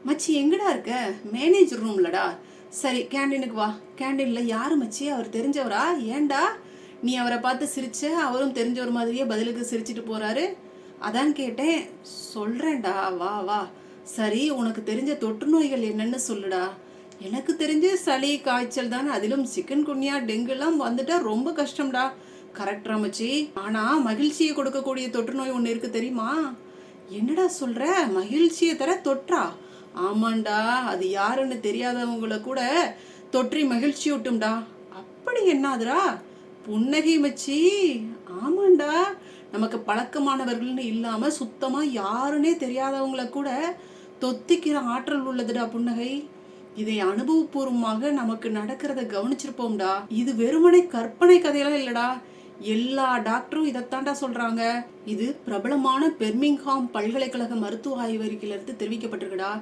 மச்சி எங்கடா இருக்க? மேனேஜர் ரூம்லடா. சரி கேண்டீனுக்கு வா. கேண்டீன்ல யாரு மச்சி? அவர் தெரிஞ்சவரா? ஏன்டா நீ அவரை பார்த்து சிரிச்ச? அவரும் தெரிஞ்சவர் மாதிரியே பதிலுக்கு சிரிச்சிட்டு போறாரு. அதான் கேட்டேன். சொல்றேன்டா, வா வா. சரி, உனக்கு தெரிஞ்ச தொற்று நோய்கள் என்னன்னு சொல்லுடா. எனக்கு தெரிஞ்ச சளி காய்ச்சல் தானே, அதிலும் சிக்கன் குன்யா டெங்குலாம் வந்துட்டா ரொம்ப கஷ்டம்டா. கரெக்டா மச்சி? ஆனா மகிழ்ச்சியை கொடுக்கக்கூடிய தொற்று நோய் ஒன்று இருக்கு தெரியுமா? என்னடா சொல்ற? மகிழ்ச்சியை தர தொற்றா? ஆமாண்டா, அது யாருன்னு தெரியாதவங்கள கூட தொற்றி மகிழ்ச்சி விட்டும்டா. அப்படி என்னாதுரா? புன்னகை மச்சி. ஆமாண்டா, நமக்கு பழக்கமானவர்கள்னு இல்லாம சுத்தமா யாருன்னே தெரியாதவங்கள கூட தொத்திக்கிற ஆற்றல் உள்ளதுடா புன்னகை. இதை அனுபவபூர்வமாக நமக்கு நடக்கிறத கவனிச்சிருப்போம்டா. இது வெறுமனை கற்பனை கதையெல்லாம் இல்லடா. எல்லா டாக்டரும் இதைத்தாண்டா சொல்றாங்க. இது பிரபலமான பெர்மிங்ஹாம் பல்கலைக்கழக மருத்துவ ஆய்வறிக்கையிலிருந்து தெரிவிக்கப்பட்டிருக்குடா.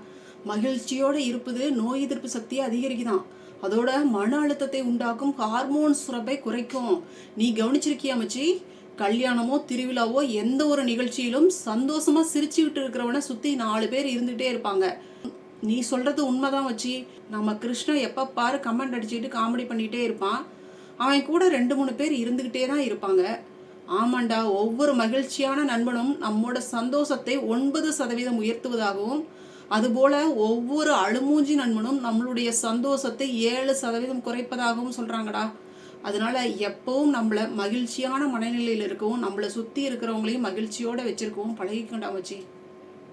மகிழ்ச்சியோட இருப்பது நோய் எதிர்ப்பு சக்தியை அதிகரிக்குதான். அதோட மன அழுத்தத்தை உண்டாக்கும் ஹார்மோன் சுரப்பை குறைக்கும். நீ கவனிச்சிருக்கியா மச்சி? கல்யாணமோ திருவிழாவோ எந்த ஒரு நிகழ்ச்சியிலும் சந்தோஷமா சிரிச்சுக்கிட்டு இருக்கிறவனை சுத்தி 4 பேர் இருந்துகிட்டே இருப்பாங்க. நீ சொல்றது உண்மைதான் வச்சு. நம்ம கிருஷ்ணா எப்ப பாரு கமெண்ட் அடிச்சுட்டு காமெடி பண்ணிட்டே இருப்பான். அவன் கூட 2-3 பேர் இருந்துகிட்டே தான் இருப்பாங்க. ஆமாண்டா, ஒவ்வொரு மகிழ்ச்சியான நண்பனும் நம்மோட சந்தோஷத்தை 9% உயர்த்துவதாகவும், அதுபோல ஒவ்வொரு அழுமூஞ்சி நண்பனும் நம்மளுடைய சந்தோஷத்தை 7% குறைப்பதாகவும் சொல்றாங்கடா. அதனால எப்பவும் நம்மள மகிழ்ச்சியான மனநிலையில் இருக்கவும், நம்மளை சுத்தி இருக்கிறவங்களையும் மகிழ்ச்சியோட வச்சிருக்கவும் பழகிக்கொண்டா வச்சு.